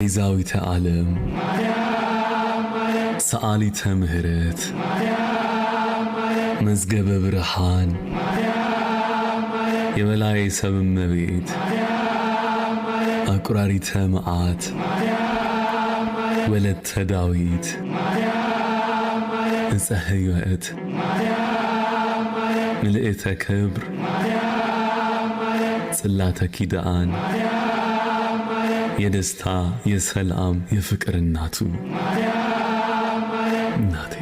ቤዛዊተ ዓለም ሰአሊተ ምህረት መዝገበ ብርሃን የበላይ ሰብ እመቤት አቁራሪተ መዓት ወለተ ዳዊት ዕፀ ሕይወት ምልእተ ክብር ጽላተ ኪዳን የደስታ የሰላም የፍቅር እናቱ እናቴ